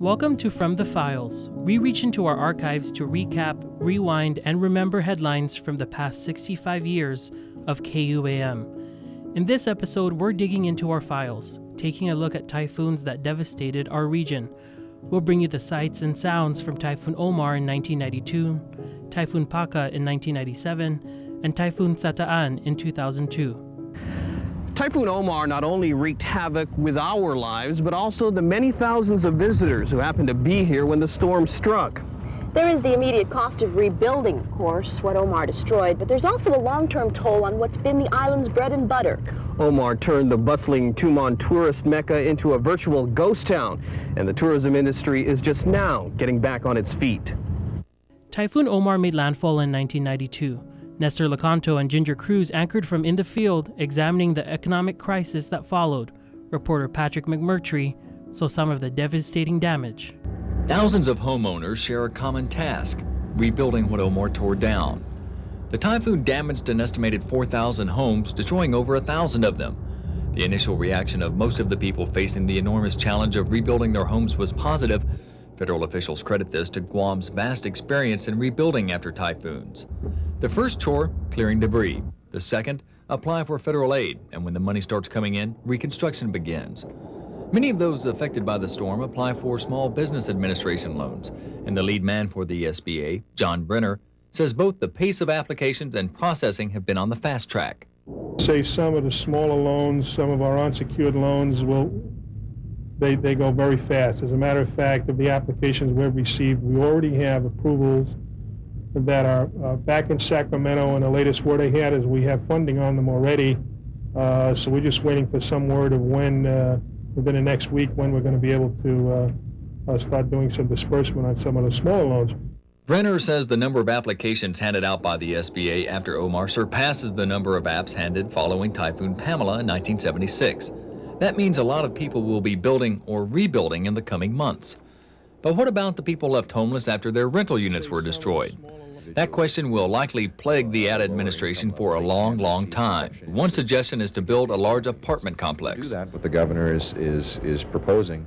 Welcome to From the Files. We reach into our archives to recap, rewind, and remember headlines from the past 65 years of KUAM. In this episode, we're digging into our files, taking a look at typhoons that devastated our region. We'll bring you the sights and sounds from Typhoon Omar in 1992, Typhoon Paka in 1997, and Typhoon Chataan in 2002. Typhoon Omar not only wreaked havoc with our lives, but also the many thousands of visitors who happened to be here when the storm struck. There is the immediate cost of rebuilding, of course, what Omar destroyed, but there's also a long-term toll on what's been the island's bread and butter. Omar turned the bustling Tumon tourist mecca into a virtual ghost town, and the tourism industry is just now getting back on its feet. Typhoon Omar made landfall in 1992. Nestor Lecanto and Ginger Cruz anchored from in the field, examining the economic crisis that followed. Reporter Patrick McMurtry saw some of the devastating damage. Thousands of homeowners share a common task, rebuilding what Omar tore down. The typhoon damaged an estimated 4,000 homes, destroying over 1,000 of them. The initial reaction of most of the people facing the enormous challenge of rebuilding their homes was positive. Federal officials credit this to Guam's vast experience in rebuilding after typhoons. The first chore, clearing debris. The second, apply for federal aid, and when the money starts coming in, reconstruction begins. Many of those affected by the storm apply for Small Business Administration loans, and the lead man for the SBA, John Brenner, says both the pace of applications and processing have been on the fast track. Say some of the smaller loans, some of our unsecured loans they go very fast. As a matter of fact, of the applications we've received, we already have approvals that are back in Sacramento, and the latest word I had is we have funding on them already. So we're just waiting for some word of when, within the next week, when we're going to be able to start doing some disbursement on some of the smaller loans. Brenner says the number of applications handed out by the SBA after Omar surpasses the number of apps handed following Typhoon Pamela in 1976. That means a lot of people will be building or rebuilding in the coming months. But what about the people left homeless after their rental units were destroyed? That question will likely plague the ad administration for a long, long time. One suggestion is to build a large apartment complex. Do that, what the governor is proposing,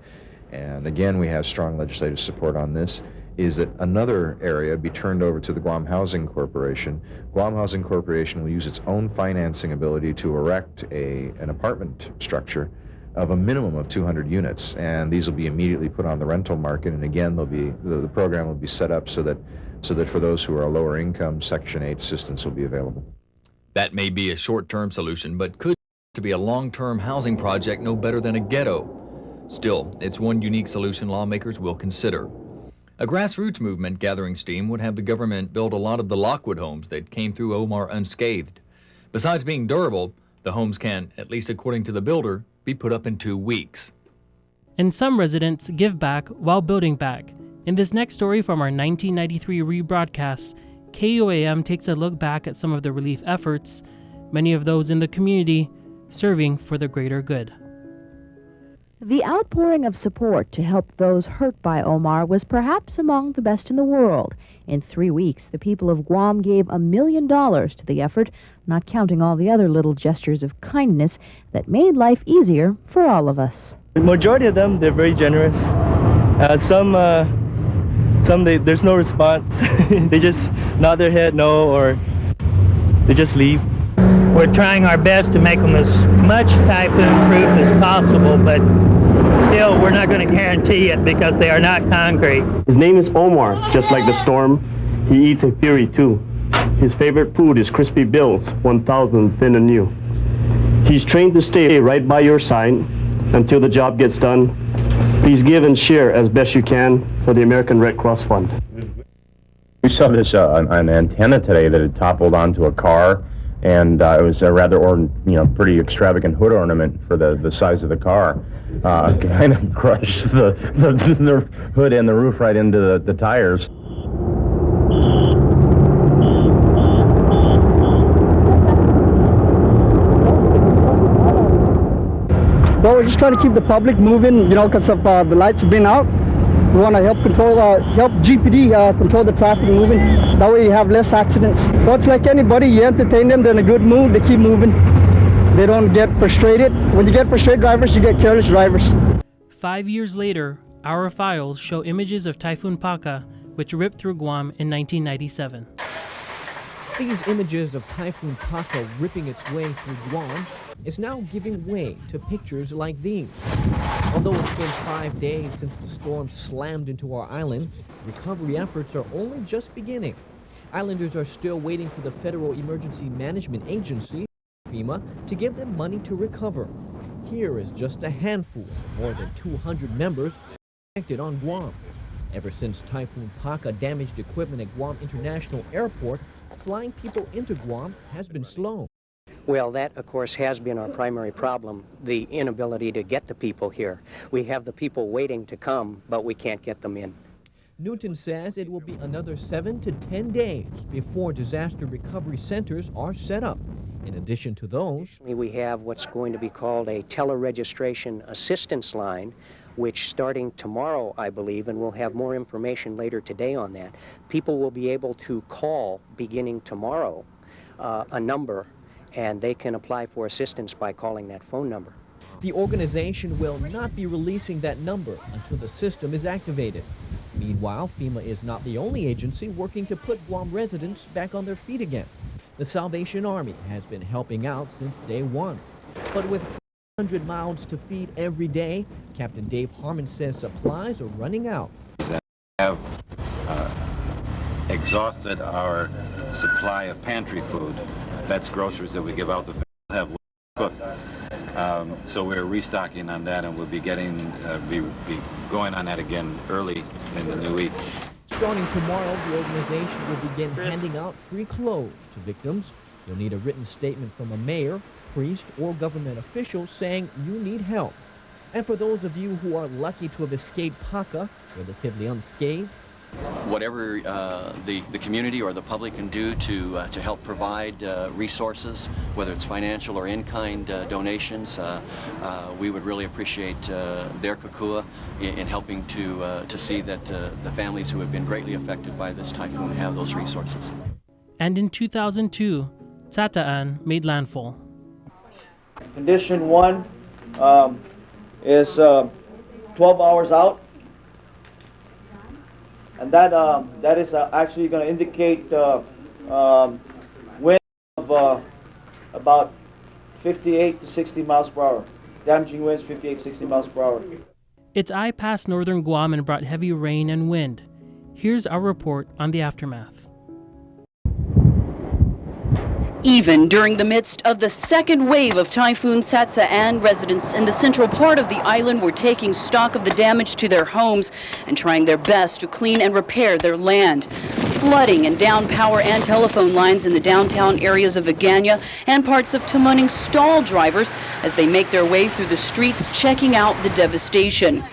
and again we have strong legislative support on this, is that another area be turned over to the Guam Housing Corporation. Guam Housing Corporation will use its own financing ability to erect an apartment structure of a minimum of 200 units, and these will be immediately put on the rental market, and again the program will be set up so that for those who are lower income, Section 8 assistance will be available. That may be a short-term solution, but could be a long-term housing project no better than a ghetto. Still, it's one unique solution lawmakers will consider. A grassroots movement gathering steam would have the government build a lot of the Lockwood homes that came through Omar unscathed. Besides being durable, the homes can, at least according to the builder, be put up in 2 weeks. And some residents give back while building back. In this next story from our 1993 rebroadcast, KUAM takes a look back at some of the relief efforts, many of those in the community serving for the greater good. The outpouring of support to help those hurt by Omar was perhaps among the best in the world. In 3 weeks, the people of Guam gave $1 million to the effort, not counting all the other little gestures of kindness that made life easier for all of us. The majority of them, they're very generous. Some there's no response. They just nod their head no, or they just leave. We're trying our best to make them as much typhoon-proof as possible, but still, we're not going to guarantee it because they are not concrete. His name is Omar, just like the storm. He eats in fury, too. His favorite food is crispy bills, 1,000 thin and new. He's trained to stay right by your side until the job gets done. Please give and share as best you can for the American Red Cross Fund. We saw this an antenna today that had toppled onto a car, and it was a rather pretty extravagant hood ornament for the size of the car. Kind of crushed the hood and the roof right into the tires. Well, we're just trying to keep the public moving, because of the lights have been out. We want to help GPD control the traffic moving. That way you have less accidents. So it's like anybody, you entertain them, they're in a good mood, they keep moving. They don't get frustrated. When you get frustrated drivers, you get careless drivers. 5 years later, our files show images of Typhoon Paka, which ripped through Guam in 1997. These images of Typhoon Paka ripping its way through Guam is now giving way to pictures like these. Although it's been 5 days since the storm slammed into our island, recovery efforts are only just beginning. Islanders are still waiting for the Federal Emergency Management Agency, FEMA, to give them money to recover. Here is just a handful of more than 200 members affected on Guam. Ever since Typhoon Paka damaged equipment at Guam International Airport, flying people into Guam has been slow. Well, that, of course, has been our primary problem, the inability to get the people here. We have the people waiting to come, but we can't get them in. Newton says it will be another 7 to 10 days before disaster recovery centers are set up. In addition to those, we have what's going to be called a teleregistration assistance line, which starting tomorrow, I believe, and we'll have more information later today on that, people will be able to call beginning tomorrow a number, and they can apply for assistance by calling that phone number. The organization will not be releasing that number until the system is activated. Meanwhile, FEMA is not the only agency working to put Guam residents back on their feet again. The Salvation Army has been helping out since day one. But with 100 mouths to feed every day, Captain Dave Harmon says supplies are running out. We have exhausted our supply of pantry food. That's groceries that we give out to have cooked. So we're restocking on that, and we'll be be going on that again early in the new week. Starting tomorrow, the organization will begin handing out free clothes to victims. You'll need a written statement from a mayor, priest, or government official saying you need help. And for those of you who are lucky to have escaped Paka relatively unscathed, whatever the community or the public can do to help provide resources, whether it's financial or in-kind donations, we would really appreciate their kukua in helping to see that the families who have been greatly affected by this typhoon have those resources. And in 2002, Chataan made landfall. Condition 1 is 12 hours out. And that is actually going to indicate wind of about 58 to 60 miles per hour. Damaging winds 58 to 60 miles per hour. Its eye passed northern Guam and brought heavy rain and wind. Here's our report on the aftermath. Even during the midst of the second wave of Typhoon Chataan, residents in the central part of the island were taking stock of the damage to their homes and trying their best to clean and repair their land. Flooding and down power and telephone lines in the downtown areas of Agana and parts of Tamuning stall drivers as they make their way through the streets checking out the devastation.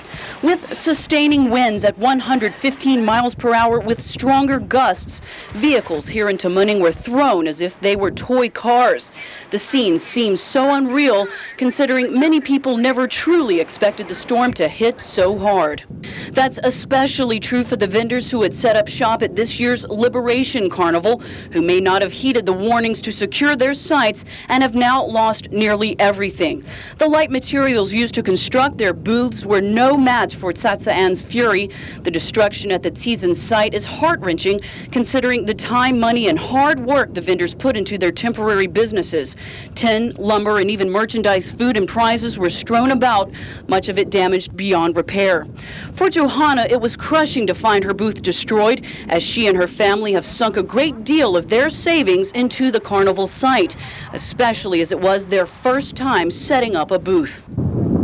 With sustaining winds at 115 miles per hour with stronger gusts, vehicles here in Tamuning were thrown as if they were toy cars. The scene seems so unreal, considering many people never truly expected the storm to hit so hard. That's especially true for the vendors who had set up shop at this year's Liberation Carnival, who may not have heeded the warnings to secure their sites and have now lost nearly everything. The light materials used to construct their booths were no match for Chataan's fury. The destruction at the Tizan site is heart-wrenching, considering the time, money, and hard work the vendors put into their temporary businesses. Tin, lumber, and even merchandise, food, and prizes were strewn about, much of it damaged beyond repair. For Johanna, it was crushing to find her booth destroyed, as she and her family have sunk a great deal of their savings into the carnival site, especially as it was their first time setting up a booth.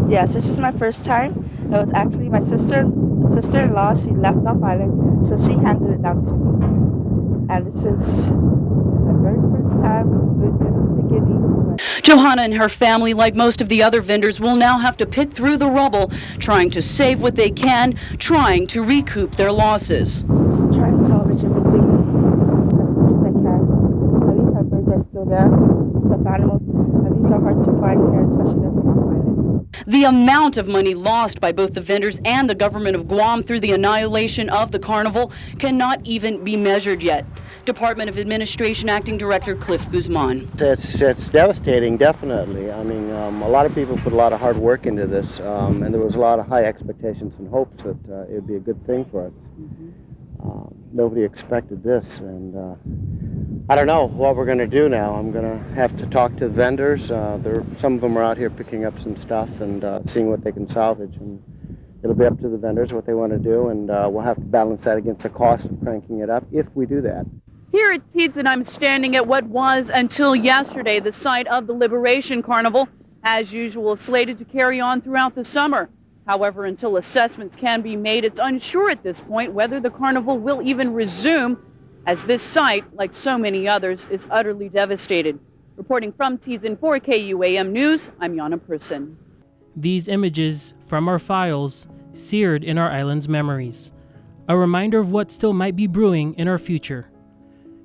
Yes, this is my first time. It was actually my sister-in-law. She left off island, so she handed it down to me. And this is my very first time. It was doing good in the beginning. Johanna and her family, like most of the other vendors, will now have to pick through the rubble, trying to save what they can, trying to recoup their losses. Just try and salvage everything as much as I can. At least our birds are still there. Stuffed animals, and these are hard to find here, especially they're from off island. The amount of money lost by both the vendors and the government of Guam through the annihilation of the carnival cannot even be measured yet. Department of Administration Acting Director Cliff Guzman. It's devastating, definitely. I mean, a lot of people put a lot of hard work into this, and there was a lot of high expectations and hopes that it would be a good thing for us. Nobody expected this, and I don't know what we're going to do now. I'm going to have to talk to the vendors. Some of them are out here picking up some stuff and seeing what they can salvage, and it'll be up to the vendors what they want to do, and we'll have to balance that against the cost of cranking it up if we do that. Here at Tietzen, I'm standing at what was, until yesterday, the site of the Liberation Carnival, as usual, slated to carry on throughout the summer. However, until assessments can be made, it's unsure at this point whether the carnival will even resume, as this site, like so many others, is utterly devastated. Reporting from Tietzen for KUAM News, I'm Yana Person. These images from our files seared in our island's memories, a reminder of what still might be brewing in our future.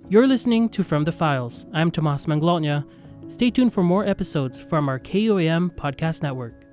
You're listening to From the Files. I'm Thomas Manglona. Stay tuned for more episodes from our KUAM podcast network.